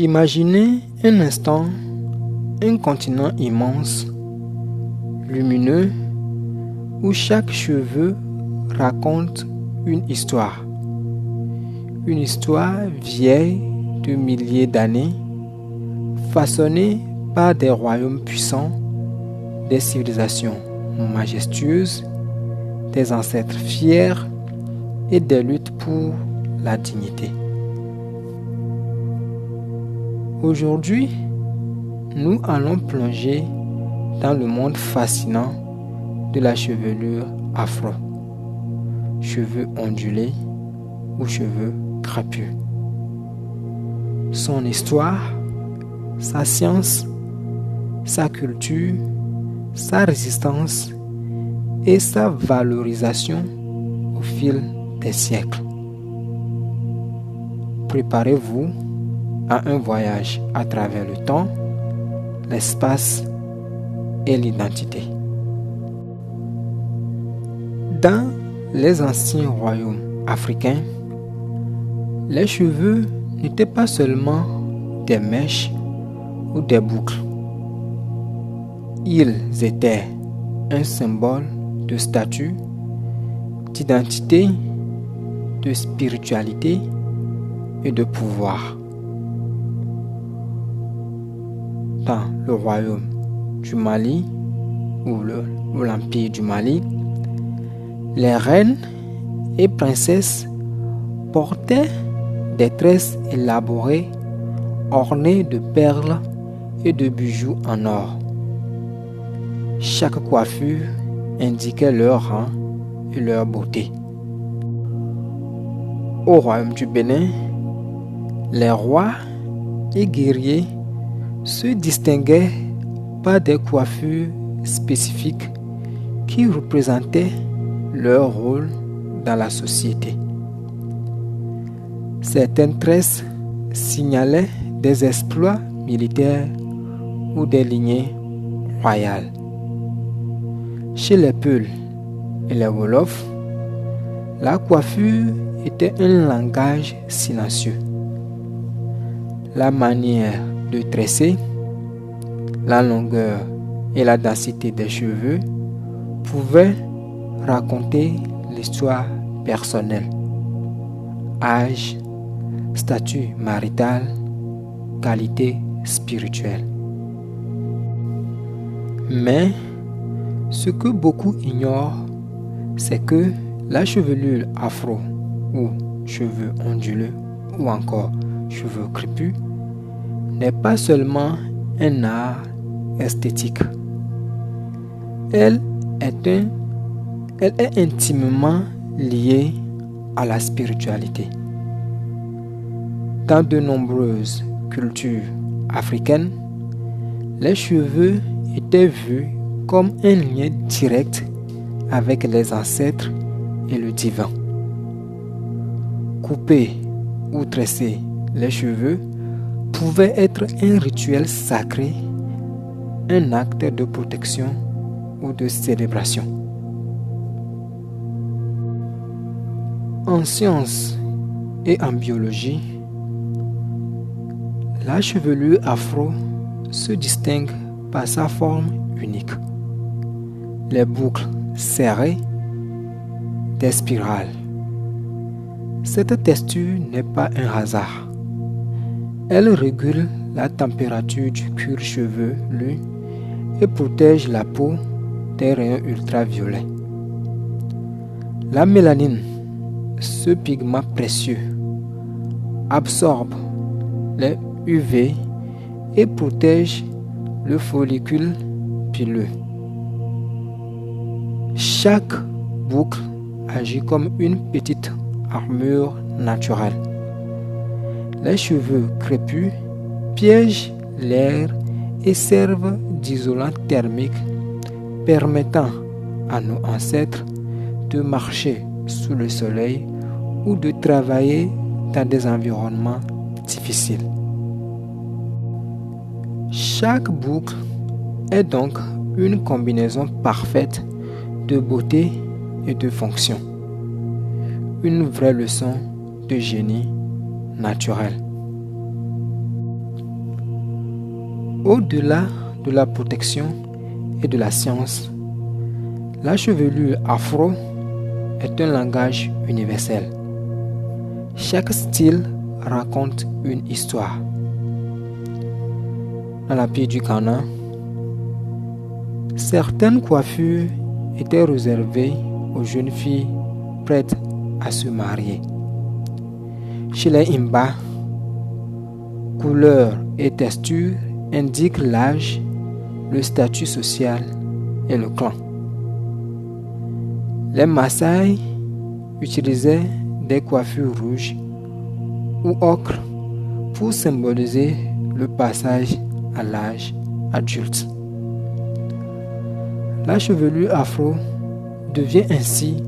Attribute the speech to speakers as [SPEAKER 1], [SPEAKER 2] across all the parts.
[SPEAKER 1] Imaginez un instant un continent immense, lumineux, où chaque cheveu raconte une histoire. Une histoire vieille de milliers d'années, façonnée par des royaumes puissants, des civilisations majestueuses, des ancêtres fiers et des luttes pour la dignité. Aujourd'hui, nous allons plonger dans le monde fascinant de la chevelure afro, cheveux ondulés ou cheveux crapus. Son histoire, sa science, sa culture, sa résistance et sa valorisation au fil des siècles. Préparez-vous à un voyage à travers le temps, l'espace et l'identité. Dans les anciens royaumes africains, les cheveux n'étaient pas seulement des mèches ou des boucles. Ils étaient un symbole de statut, d'identité, de spiritualité et de pouvoir. Dans le royaume du Mali ou l'empire du Mali, les reines et princesses portaient des tresses élaborées ornées de perles et de bijoux en or. Chaque coiffure indiquait leur rang et leur beauté. Au royaume du Bénin, les rois et guerriers se distinguaient par des coiffures spécifiques qui représentaient leur rôle dans la société. Certaines tresses signalaient des exploits militaires ou des lignées royales. Chez les Peuls et les Wolofs, la coiffure était un langage silencieux. La manière de tresser, la longueur et la densité des cheveux pouvaient raconter l'histoire personnelle, âge, statut marital, qualité spirituelle. Mais ce que beaucoup ignorent, c'est que la chevelure afro ou cheveux onduleux ou encore cheveux crépus n'est pas seulement un art esthétique. Elle est intimement liée à la spiritualité. Dans de nombreuses cultures africaines, les cheveux étaient vus comme un lien direct avec les ancêtres et le divin. Couper ou tresser les cheveux pouvait être un rituel sacré, un acte de protection ou de célébration. En sciences et en biologie, la chevelure afro se distingue par sa forme unique. Les boucles serrées, des spirales. Cette texture n'est pas un hasard. Elle régule la température du cuir chevelu et protège la peau des rayons ultraviolets. La mélanine, ce pigment précieux, absorbe les UV et protège le follicule pileux. Chaque boucle agit comme une petite armure naturelle. Les cheveux crépus piègent l'air et servent d'isolant thermique, permettant à nos ancêtres de marcher sous le soleil ou de travailler dans des environnements difficiles. Chaque boucle est donc une combinaison parfaite de beauté et de fonction. Une vraie leçon de génie naturel. Au-delà de la protection et de la science, la chevelure afro est un langage universel. Chaque style raconte une histoire. Dans la pays du Ghana, certaines coiffures étaient réservées aux jeunes filles prêtes à se marier. Chez les Imba, couleur et texture indiquent l'âge, le statut social et le clan. Les Maasai utilisaient des coiffures rouges ou ocre pour symboliser le passage à l'âge adulte. La chevelure afro devient ainsi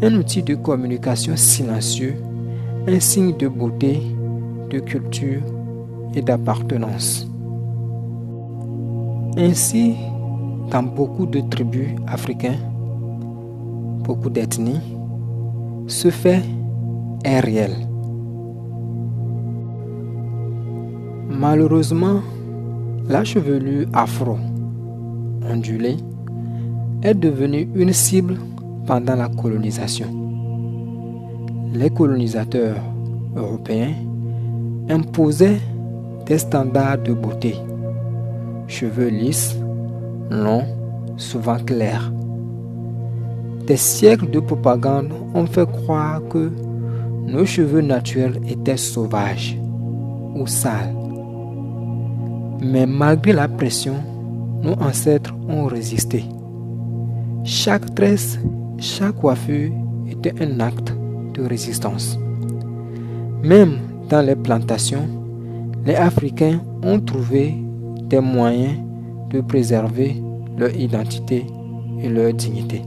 [SPEAKER 1] un outil de communication silencieux, un signe de beauté, de culture et d'appartenance. Ainsi, dans beaucoup de tribus africaines, beaucoup d'ethnies, ce fait est réel. Malheureusement, la chevelure afro ondulée est devenue une cible pendant la colonisation. Les colonisateurs européens imposaient des standards de beauté, cheveux lisses, longs, souvent clairs. Des siècles de propagande ont fait croire que nos cheveux naturels étaient sauvages ou sales. Mais malgré la pression, nos ancêtres ont résisté. Chaque tresse, chaque coiffure était un acte de résistance. Même dans les plantations, les Africains ont trouvé des moyens de préserver leur identité et leur dignité.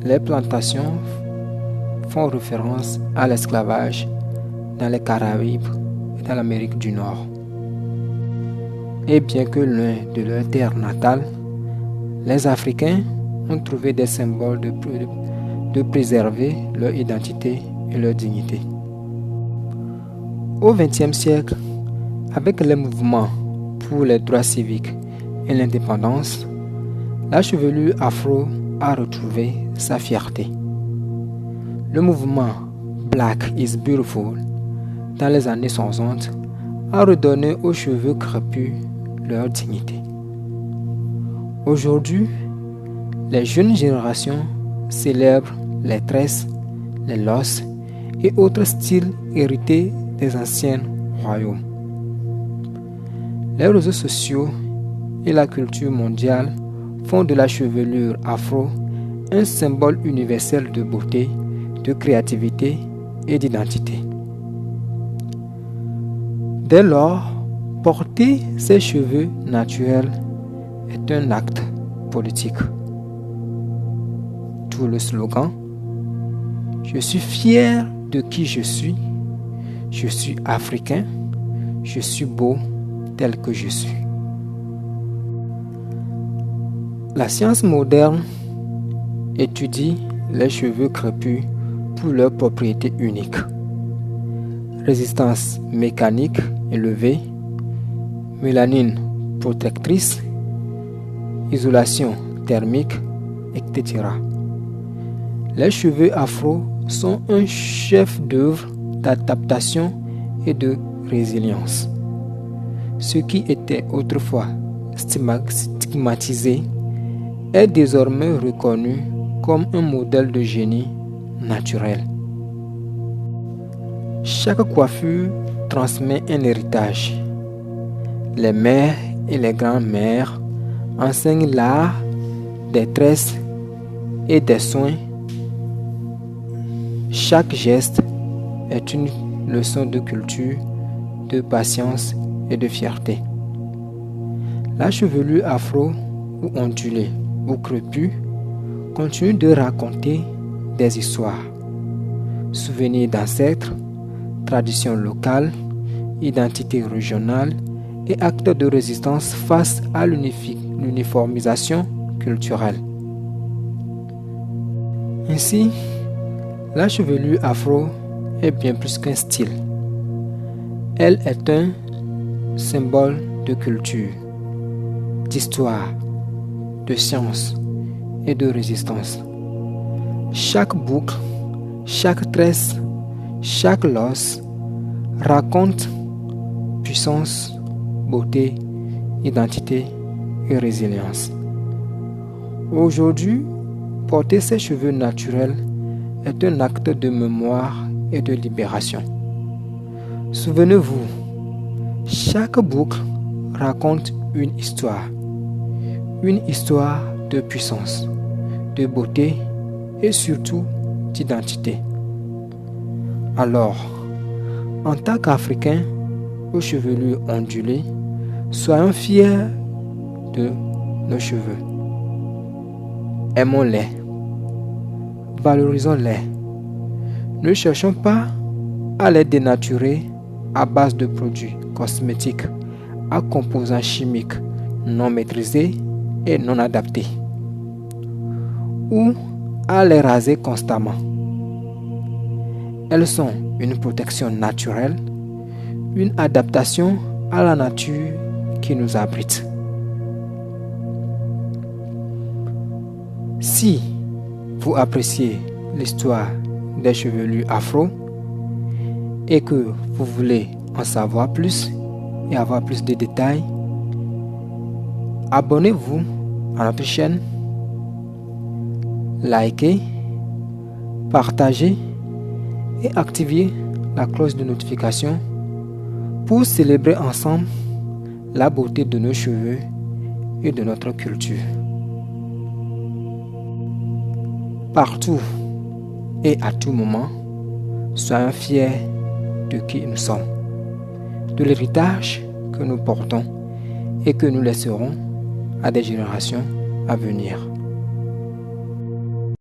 [SPEAKER 1] Les plantations font référence à l'esclavage dans les Caraïbes et dans l'Amérique du Nord. Et bien que loin de leur terre natale, les Africains ont trouvé des symboles de préserver leur identité et leur dignité. Au XXe siècle, avec les mouvements pour les droits civiques et l'indépendance, la chevelure afro a retrouvé sa fierté. Le mouvement Black is Beautiful dans les années 60 a redonné aux cheveux crépus leur dignité. Aujourd'hui, les jeunes générations célèbrent les tresses, les losses et autres styles hérités des anciens royaumes. Les réseaux sociaux et la culture mondiale font de la chevelure afro un symbole universel de beauté, de créativité et d'identité. Dès lors, porter ses cheveux naturels est un acte politique. Tout le slogan « Je suis fier de qui je suis africain, je suis beau tel que je suis ». La science moderne étudie les cheveux crépus pour leurs propriétés uniques. Résistance mécanique élevée, mélanine protectrice, isolation thermique, etc. Les cheveux afro sont un chef-d'œuvre d'adaptation et de résilience. Ce qui était autrefois stigmatisé est désormais reconnu comme un modèle de génie naturel. Chaque coiffure transmet un héritage. Les mères et les grands-mères enseignent l'art des tresses et des soins. Chaque geste est une leçon de culture, de patience et de fierté. La chevelure afro ou ondulée ou crépue continue de raconter des histoires, souvenirs d'ancêtres, traditions locales, identité régionale et actes de résistance face à l'uniformisation culturelle. Ainsi, la chevelure afro est bien plus qu'un style. Elle est un symbole de culture, d'histoire, de science et de résistance. Chaque boucle, chaque tresse, chaque losse raconte puissance, beauté, identité et résilience. Aujourd'hui, porter ses cheveux naturels est un acte de mémoire et de libération. Souvenez-vous, chaque boucle raconte une histoire de puissance, de beauté et surtout d'identité. Alors, en tant qu'Africains aux chevelures ondulées, soyons fiers de nos cheveux. Aimons-les, valorisons-les. Ne cherchons pas à les dénaturer à base de produits cosmétiques à composants chimiques non maîtrisés et non adaptés, ou à les raser constamment. Elles sont une protection naturelle, une adaptation à la nature qui nous abrite. Si vous appréciez l'histoire des chevelures afro et que vous voulez en savoir plus et avoir plus de détails, abonnez-vous à notre chaîne, likez, partagez et activez la cloche de notification pour célébrer ensemble la beauté de nos cheveux et de notre culture. Partout et à tout moment, soyons fiers de qui nous sommes, de l'héritage que nous portons et que nous laisserons à des générations à venir.